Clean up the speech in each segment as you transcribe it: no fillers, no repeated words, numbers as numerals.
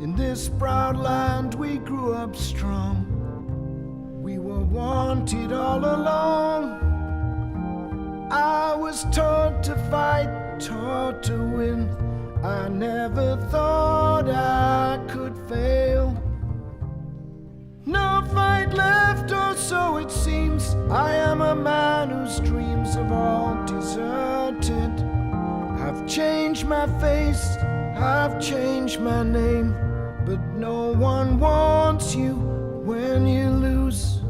In this proud land we grew up strong. We were wanted all along. I was taught to fight, taught to win. I never thought I could fail. No fight left, or so it seems. I am a man whose dreams have all deserted. I've changed my face, I've changed my name, but no one wants you when you lose.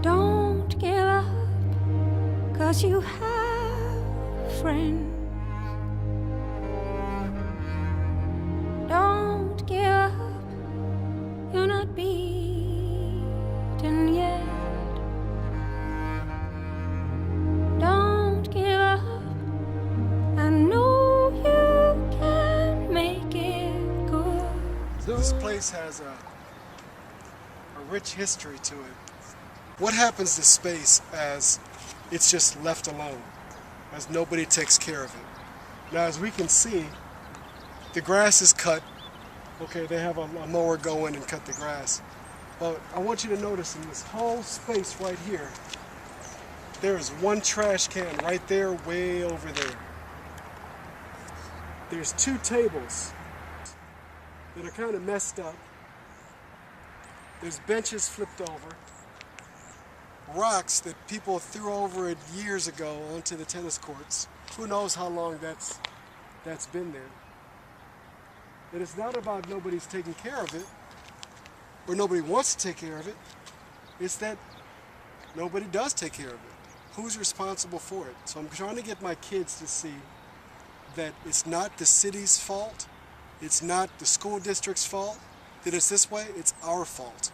Don't give up, 'cause you have friends. Don't give up, you're not beaten yet. Don't give up, I know you can make it good. This place has a rich history to it. What happens to space as it's just left alone, as nobody takes care of it? Now, as we can see, the grass is cut. Okay, they have a mower go in and cut the grass. But I want you to notice in this whole space right here, there is one trash can right there, way over there. There's two tables that are kind of messed up. There's benches flipped over. Rocks that people threw over it years ago onto the tennis courts. Who knows how long that's been there. And it's not about nobody's taking care of it, or nobody wants to take care of it. It's that nobody does take care of it. Who's responsible for it? So I'm trying to get my kids to see that it's not the city's fault, it's not the school district's fault, that it's this way, it's our fault.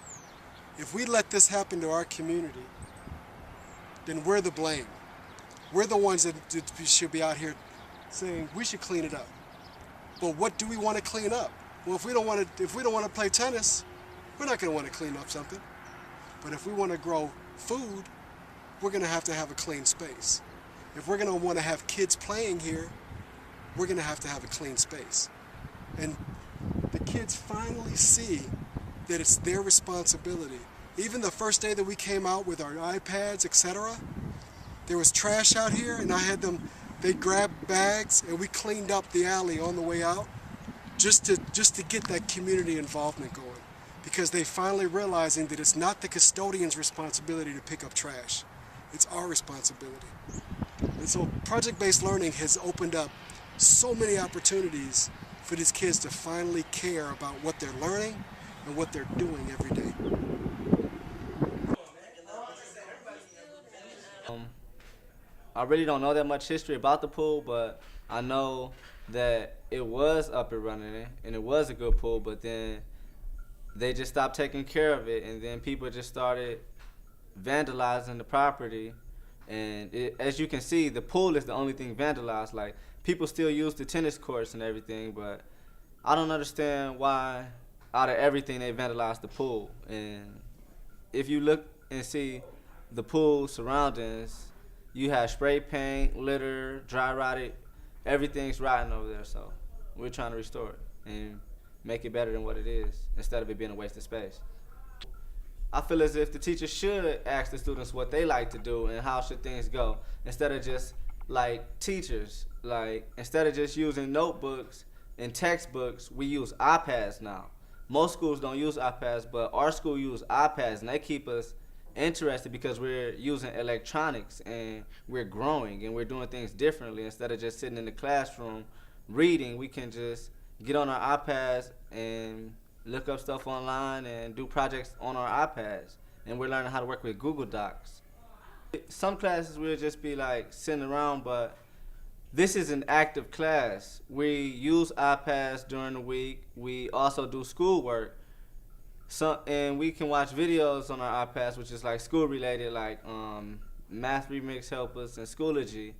If we let this happen to our community, then we're the blame. We're the ones that should be out here saying we should clean it up. But what do we want to clean up? Well, if we don't want to play tennis, we're not going to want to clean up something. But if we want to grow food, we're going to have a clean space. If we're going to want to have kids playing here, we're going to have a clean space. And the kids finally see that it's their responsibility. Even the first day that we came out with our iPads, etc., there was trash out here, and I had them, they grabbed bags, and we cleaned up the alley on the way out just to get that community involvement going. Because they finally realizing that it's not the custodian's responsibility to pick up trash. It's our responsibility. And so project-based learning has opened up so many opportunities for these kids to finally care about what they're learning and what they're doing every day. I really don't know that much history about the pool, but I know that it was up and running and it was a good pool, but then they just stopped taking care of it, and then people just started vandalizing the property. And as you can see, the pool is the only thing vandalized. Like, people still use the tennis courts and everything, but I don't understand why out of everything they vandalized the pool. And if you look and see the pool surroundings, you have spray paint, litter, dry rotted, everything's rotting over there. So we're trying to restore it and make it better than what it is, instead of it being a waste of space. I feel as if the teachers should ask the students what they like to do and how should things go, instead of just like teachers. Like, instead of just using notebooks and textbooks, we use iPads now. Most schools don't use iPads, but our school uses iPads, and they keep us interested because we're using electronics and we're growing and we're doing things differently. Instead of just sitting in the classroom reading, we can just get on our iPads and look up stuff online and do projects on our iPads. And we're learning how to work with Google Docs. Some classes we'll just be like sitting around, but this is an active class. We use iPads during the week. We also do schoolwork. And we can watch videos on our iPads, which is like school related, like Math Remix Helpers and Schoology.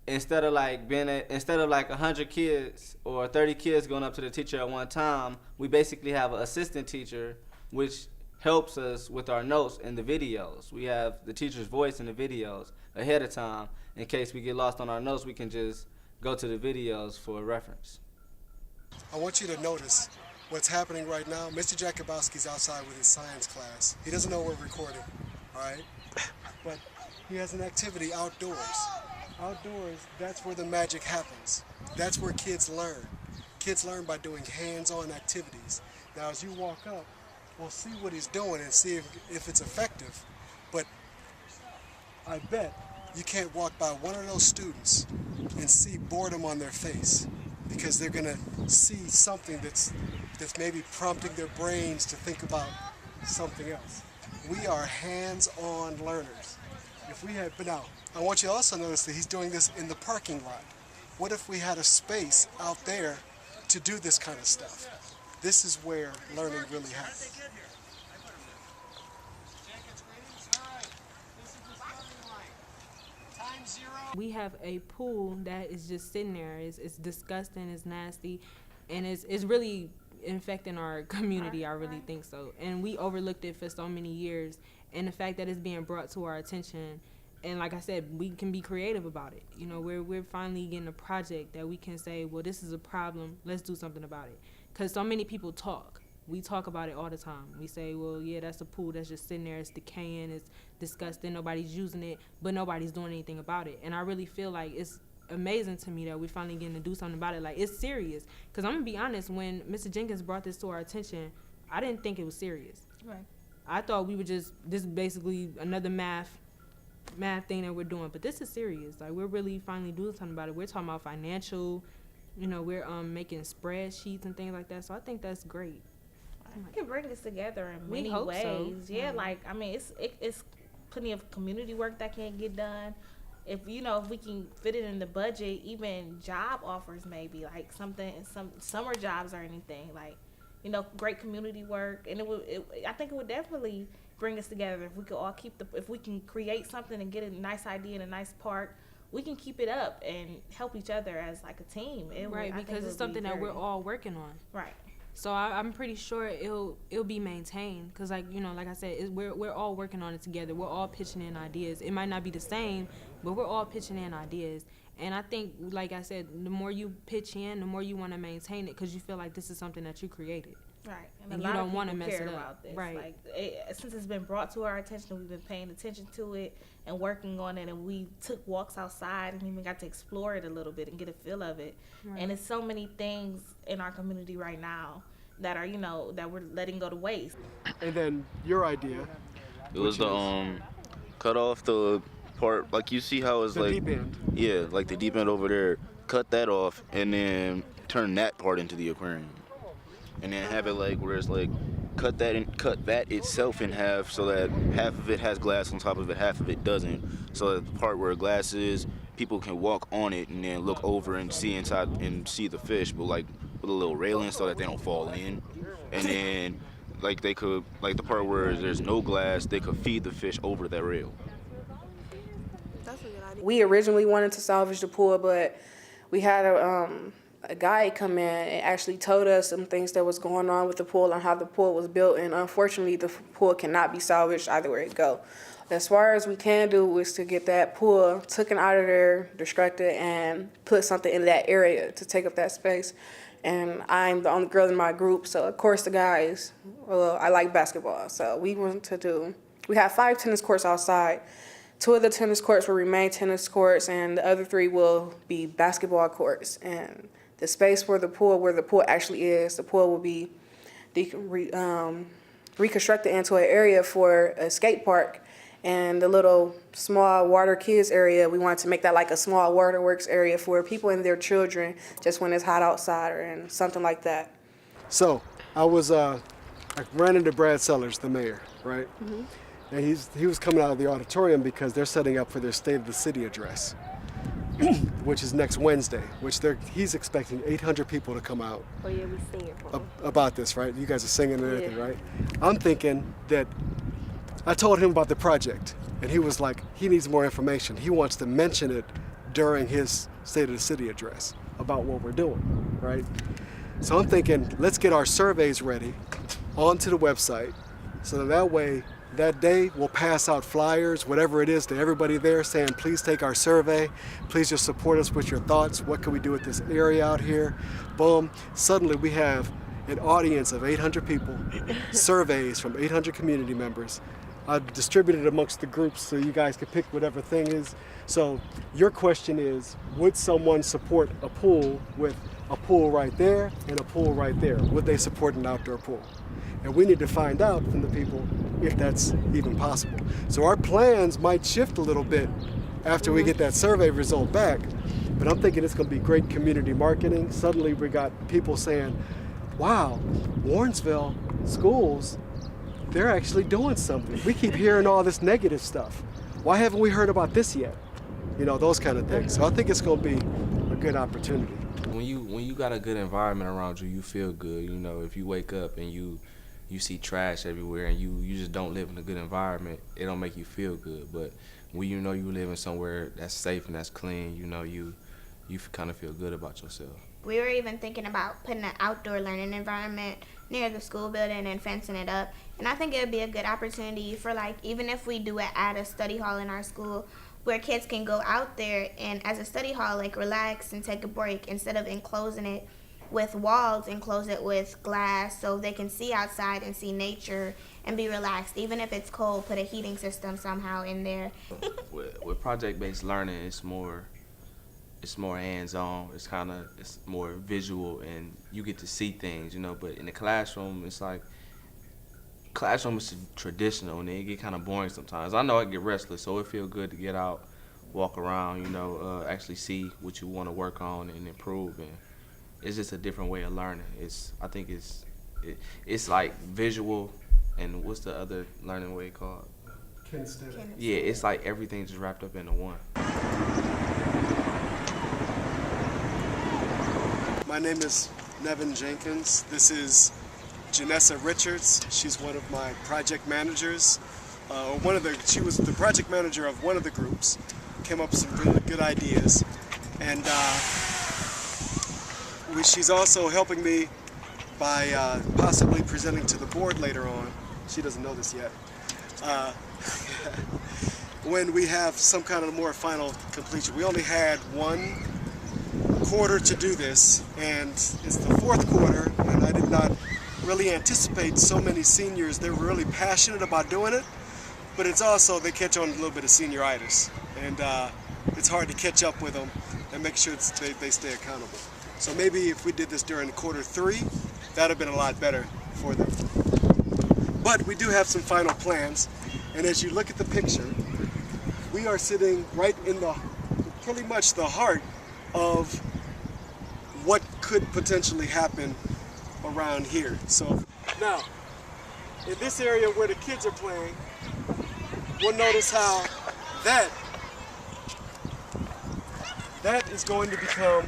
Instead of like 100 kids or 30 kids going up to the teacher at one time, we basically have an assistant teacher which helps us with our notes and the videos. We have the teacher's voice in the videos ahead of time. In case we get lost on our notes, we can just go to the videos for reference. I want you to notice what's happening right now. Mr. Jakubowski's outside with his science class. He doesn't know we're recording, all right? But he has an activity outdoors. Outdoors, that's where the magic happens. That's where kids learn. Kids learn by doing hands-on activities. Now, as you walk up, we'll see what he's doing and see if it's effective. But I bet you can't walk by one of those students and see boredom on their face, because they're gonna see something that's maybe prompting their brains to think about something else. We are hands-on learners. But now, I want you to also notice that he's doing this in the parking lot. What if we had a space out there to do this kind of stuff? This is where learning really happens. We have a pool that is just sitting there. It's disgusting, it's nasty, and it's really infecting our community. I really think so. And we overlooked it for so many years. And the fact that it's being brought to our attention, and like I said, we can be creative about it. You know, we're finally getting a project that we can say, well, this is a problem, let's do something about it. Because so many people talk. We talk about it all the time. We say, well, yeah, that's a pool that's just sitting there, it's decaying, it's disgusting, nobody's using it, but nobody's doing anything about it. And I really feel like it's amazing to me that we're finally getting to do something about it. Like, it's serious. Because I'm going to be honest, when Mr. Jenkins brought this to our attention, I didn't think it was serious. Right. I thought we were this is basically another math thing that we're doing. But this is serious. Like, we're really finally doing something about it. We're talking about financial, you know, we're making spreadsheets and things like that. So I think that's great. We can bring this together in We many hope ways. so. Yeah, like, I mean, it's plenty of community work that can get done. If we can fit it in the budget, even job offers maybe, like some summer jobs or anything, like, great community work. And I think it would definitely bring us together if we could all if we can create something and get a nice idea in a nice park. We can keep it up and help each other as like a team. Right, because it's something that we're all working on. Right. So I'm pretty sure it'll be maintained, because like I said, we're all working on it together. We're all pitching in ideas. It might not be the same, but we're all pitching in ideas. And I think, like I said, the more you pitch in, the more you want to maintain it, because you feel like this is something that you created. Right, and you don't want to mess it up. About this. Right. Like, since it's been brought to our attention, we've been paying attention to it and working on it, and we took walks outside and even got to explore it a little bit and get a feel of it. Right. And it's so many things in our community right now that are, that we're letting go to waste. And then your idea. It was cut off the part, like you see how it's the like deep end. Yeah, like the deep end over there. Cut that off and then turn that part into the aquarium. And then have it like where it's like cut that itself in half, so that half of it has glass on top of it, half of it doesn't. So that the part where glass is, people can walk on it and then look over and see inside and see the fish, but like with a little railing so that they don't fall in. And then like they could, like the part where there's no glass, they could feed the fish over that rail. That's a good idea. We originally wanted to salvage the pool, but we had a guy come in and actually told us some things that was going on with the pool and how the pool was built, and unfortunately the pool cannot be salvaged either way it go. As far as we can do is to get that pool taken out of there, destructed, and put something in that area to take up that space. And I'm the only girl in my group, so of course the guys, I like basketball, so we have 5 tennis courts outside. 2 of the tennis courts will remain tennis courts, and the other 3 will be basketball courts. And the space where the pool actually is, the pool will be reconstructed into an area for a skate park. And the little small water kids area, we wanted to make that like a small waterworks area for people and their children, just when it's hot outside and something like that. So I ran into Brad Sellers, the mayor, right? Mm-hmm. And he was coming out of the auditorium because they're setting up for their State of the City address, which is next Wednesday, which he's expecting 800 people to come out. Oh yeah, we singing for him. About this, right? You guys are singing and everything, right? I'm thinking that I told him about the project, and he was like, he needs more information. He wants to mention it during his State of the City address about what we're doing, right? So I'm thinking, let's get our surveys ready onto the website, so that way that day, we'll pass out flyers, whatever it is, to everybody there saying, please take our survey. Please just support us with your thoughts. What can we do with this area out here? Boom. Suddenly we have an audience of 800 people, surveys from 800 community members. I've distributed amongst the groups so you guys can pick whatever thing is. So your question is, would someone support a pool with a pool right there and a pool right there? Would they support an outdoor pool? And we need to find out from the people if that's even possible. So our plans might shift a little bit after we get that survey result back, but I'm thinking it's gonna be great community marketing. Suddenly we got people saying, wow, Warrensville schools, they're actually doing something. We keep hearing all this negative stuff. Why haven't we heard about this yet? You know, those kind of things. So I think it's gonna be a good opportunity. When you got a good environment around you, you feel good. You know, if you wake up and you see trash everywhere and you just don't live in a good environment, it don't make you feel good. But when you know you live in somewhere that's safe and that's clean, you know, you kind of feel good about yourself. We were even thinking about putting an outdoor learning environment near the school building and fencing it up. And I think it would be a good opportunity for, like, even if we do add a study hall in our school, where kids can go out there and as a study hall, like, relax and take a break instead of enclosing it with walls, enclose it with glass so they can see outside and see nature and be relaxed. Even if it's cold, put a heating system somehow in there. With project-based learning, it's more hands-on. It's more visual, and you get to see things, you know. But in the classroom, it's like classroom is traditional, and it get kind of boring sometimes. I know I get restless, so it feels good to get out, walk around, you know, actually see what you want to work on and improve. And it's just a different way of learning. I think it's like visual, and what's the other learning way called? Kinesthetic. Yeah, it's like everything just wrapped up into one. My name is Nevin Jenkins. This is Janessa Richards. She's one of my project managers. She was the project manager of one of the groups. Came up with some really good ideas, and she's also helping me by possibly presenting to the board later on. She doesn't know this yet. When we have some kind of more final completion. We only had 1 quarter to do this, and it's the 4th quarter, and I did not really anticipate so many seniors. They're really passionate about doing it, but it's also they catch on a little bit of senioritis, and it's hard to catch up with them and make sure they stay accountable. So maybe if we did this during quarter 3, that'd have been a lot better for them. But we do have some final plans, and as you look at the picture, we are sitting right in pretty much the heart of what could potentially happen around here. So now, in this area where the kids are playing, we'll notice how that is going to become,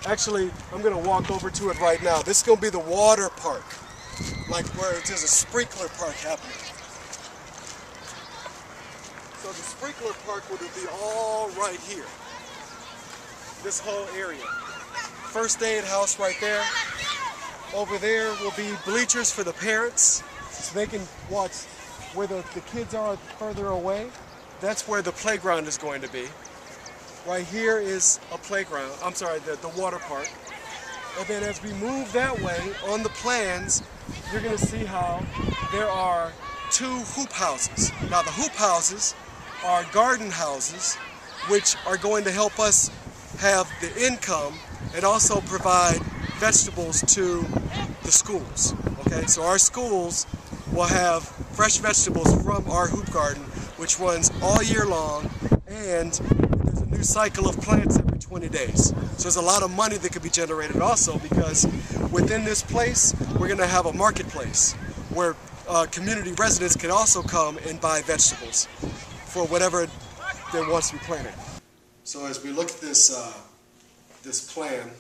actually, I'm going to walk over to it right now. This is going to be the water park, like where there's a sprinkler park happening. So the sprinkler park would be all right here, this whole area. First aid house right there. Over there will be bleachers for the parents, so they can watch where the kids are further away. That's where the playground is going to be. Right here is a playground, I'm sorry, the water park. And then as we move that way on the plans, you're gonna see how there are 2 hoop houses. Now the hoop houses are garden houses, which are going to help us have the income and also provide vegetables to the schools. Okay, so our schools will have fresh vegetables from our hoop garden, which runs all year long, and there's a new cycle of plants every 20 days. So there's a lot of money that could be generated also, because within this place, we're gonna have a marketplace where community residents can also come and buy vegetables for whatever there wants to be planted. So as we look at this plan,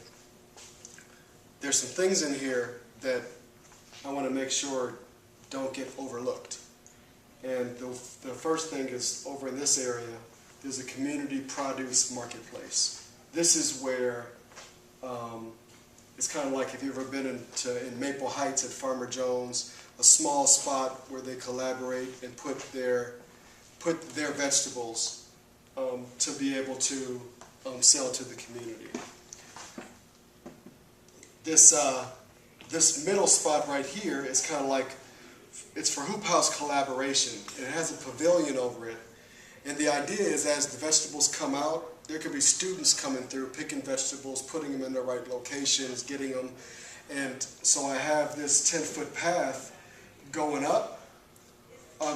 there's some things in here that I want to make sure don't get overlooked. And the first thing is over in this area, there's a community produce marketplace. This is where It's kind of like if you've ever been in Maple Heights at Farmer Jones, a small spot where they collaborate and put their vegetables to be able to sell to the community. This middle spot right here is kind of like, it's for Hoop House Collaboration. It has a pavilion over it. And the idea is as the vegetables come out, there could be students coming through, picking vegetables, putting them in the right locations, getting them. And so I have this 10-foot path going up.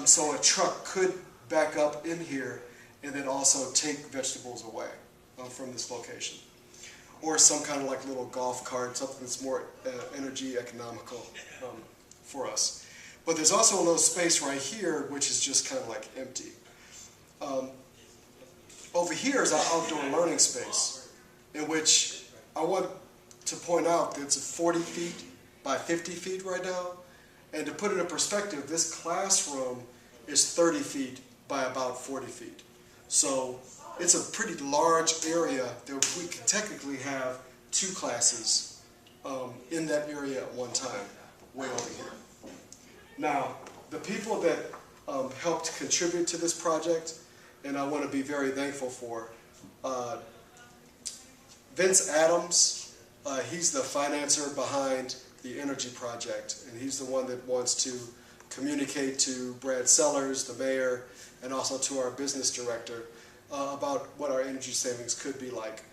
So a truck could back up in here and then also take vegetables away from this location. Or some kind of like little golf cart, something that's more energy economical for us. But there's also a little space right here which is just kind of like empty. Over here is our outdoor learning space, in which I want to point out that it's 40 feet by 50 feet right now. And to put it in perspective, this classroom is 30 feet by about 40 feet. So it's a pretty large area that we could technically have 2 classes in that area at one time, way over here. Now, the people that helped contribute to this project, and I want to be very thankful for, Vince Adams, he's the financer behind the energy project, and he's the one that wants to communicate to Brad Sellers, the mayor, and also to our business director about what our energy savings could be like.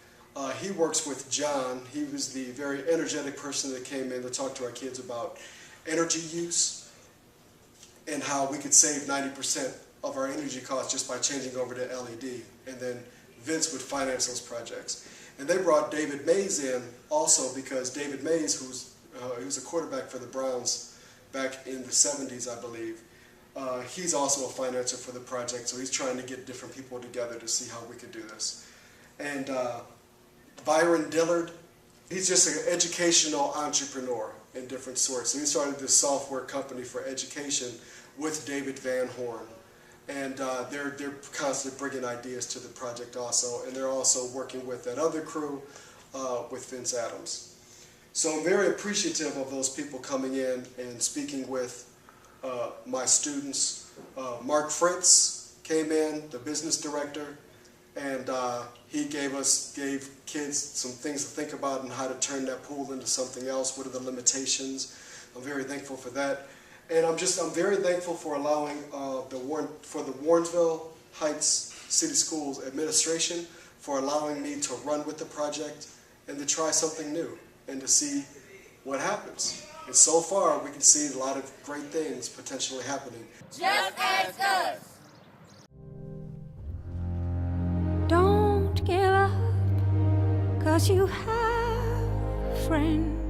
He works with John. He was the very energetic person that came in to talk to our kids about energy use and how we could save 90% of our energy costs just by changing over to LED. And then Vince would finance those projects. And they brought David Mays in also because David Mays, he was a quarterback for the Browns back in the 70s, I believe. He's also a financer for the project, so he's trying to get different people together to see how we could do this. And Byron Dillard, he's just an educational entrepreneur in different sorts. So he started this software company for education with David Van Horn. And they're constantly bringing ideas to the project also, and they're also working with that other crew with Vince Adams. So I'm very appreciative of those people coming in and speaking with my students. Mark Fritz came in, the business director, and he gave kids some things to think about and how to turn that pool into something else. What are the limitations? I'm very thankful for that. And I'm very thankful for allowing the Warrensville Heights City Schools administration for allowing me to run with the project and to try something new and to see what happens. And so far, we can see a lot of great things potentially happening. Just ask us. Don't give up, 'cause you have friends.